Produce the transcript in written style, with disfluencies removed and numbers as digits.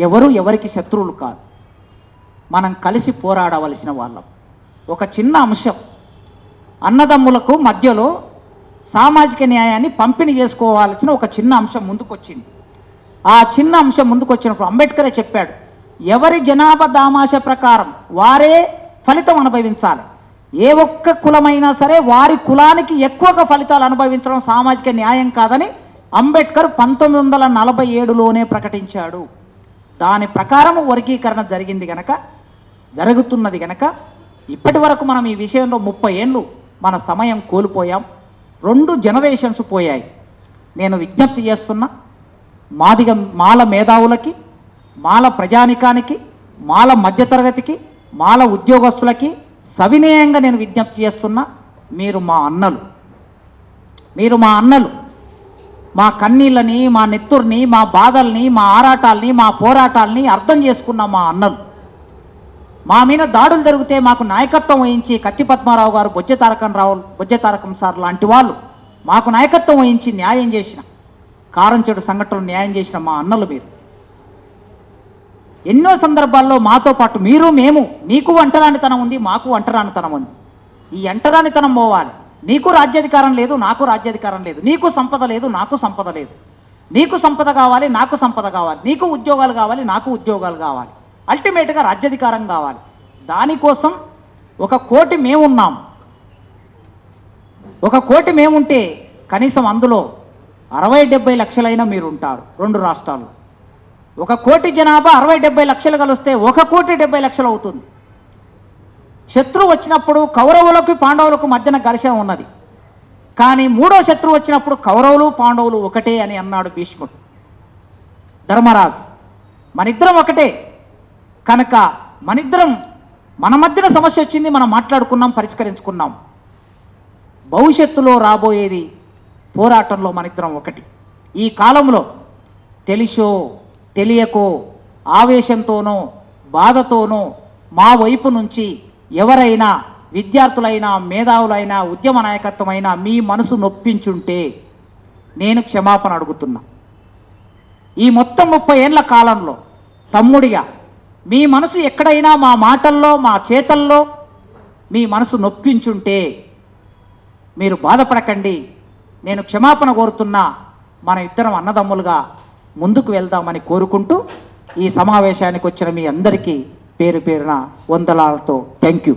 ఎవరు ఎవరికి శత్రువులు కాదు. మనం కలిసి పోరాడవలసిన వాళ్ళం. ఒక చిన్న అంశం, అన్నదమ్ములకు మధ్యలో సామాజిక న్యాయాన్ని పంపిణీ చేసుకోవాల్సిన ఒక చిన్న అంశం ముందుకొచ్చింది. ఆ చిన్న అంశం ముందుకొచ్చినప్పుడు అంబేద్కరే చెప్పాడు, ఎవరి జనాభా దామాష ప్రకారం వారే ఫలితం అనుభవించాలి. ఏ ఒక్క కులమైనా సరే వారి కులానికి ఎక్కువగా ఫలితాలు అనుభవించడం సామాజిక న్యాయం కాదని అంబేద్కర్ 1947లోనే ప్రకటించాడు. దాని ప్రకారం వర్గీకరణ జరిగింది గనక, జరుగుతున్నది గనక ఇప్పటి వరకు మనం ఈ విషయంలో 30 ఏళ్ళు మన సమయం కోల్పోయాం. 2 జనరేషన్స్ పోయాయి. నేను విజ్ఞప్తి చేస్తున్నా, మాల మేధావులకి, మాల ప్రజానికానికి, మాల మధ్యతరగతికి, మాల ఉద్యోగస్తులకి సవినయంగా నేను విజ్ఞప్తి చేస్తున్నా, మీరు మా అన్నలు, మీరు మా అన్నలు. మా కన్నీళ్ళని, మా నెత్తుర్ని, మా బాధల్ని, మా ఆరాటాల్ని, మా పోరాటాల్ని అర్థం చేసుకున్న మా అన్నలు. మా మీద దాడులు జరిగితే మాకు నాయకత్వం వహించి కత్తి పద్మారావు గారు, బొజ్జ తారకం సార్ లాంటి వాళ్ళు మాకు నాయకత్వం వహించి న్యాయం చేసిన, కారంచెడు సంఘటనలు న్యాయం చేసిన మా అన్నలు మీరు. ఎన్నో సందర్భాల్లో మాతో పాటు మీరు, మేము, నీకు అంటరానితనం ఉంది, మాకు అంటరానితనం ఉంది. ఈ అంటరానితనం పోవాలి. నీకు రాజ్యాధికారం లేదు, నాకు రాజ్యాధికారం లేదు. నీకు సంపద లేదు, నాకు సంపద లేదు. నీకు సంపద కావాలి, నాకు సంపద కావాలి. నీకు ఉద్యోగాలు కావాలి, నాకు ఉద్యోగాలు కావాలి. అల్టిమేట్గా రాజ్యాధికారం కావాలి. దానికోసం 1 కోటి మేమున్నాం. 1 కోటి మేముంటే కనీసం అందులో 60-70 లక్షలైనా మీరు ఉంటారు 2 రాష్ట్రాలు. 1 కోటి జనాభా 60-70 లక్షలు కలిస్తే 1,70,00,000 అవుతుంది. శత్రువు వచ్చినప్పుడు కౌరవులకు పాండవులకు మధ్యన ఘర్షణ ఉన్నది. కానీ 3వ శత్రువు వచ్చినప్పుడు కౌరవులు పాండవులు ఒకటే అని అన్నాడు భీష్ముడు. ధర్మరాజు, మనిద్దరం ఒకటే కనుక మన మధ్యన సమస్య వచ్చింది, మనం మాట్లాడుకున్నాం, పరిష్కరించుకున్నాం. భవిష్యత్తులో రాబోయేది పోరాటంలో మనిద్దరం ఒకటి. ఈ కాలంలో తెలిసో తెలియకో, ఆవేశంతోనో బాధతోనో మా వైపు నుంచి ఎవరైనా, విద్యార్థులైనా, మేధావులైనా, ఉద్యమ నాయకత్వమైనా మీ మనసు నొప్పించుంటే నేను క్షమాపణ అడుగుతున్నా. ఈ మొత్తం 30 ఏళ్ల కాలంలో తమ్ముడిగా మీ మనసు ఎక్కడైనా మా మాటల్లో, మా చేతల్లో మీ మనసు నొప్పించుంటే మీరు బాధపడకండి, నేను క్షమాపణ కోరుతున్నా. మన ఇద్దరం అన్నదమ్ములుగా ముందుకు వెళ్దామని కోరుకుంటూ ఈ సమావేశానికి వచ్చిన మీ అందరికీ పేరు పేరున వందనాలతో థ్యాంక్ యూ.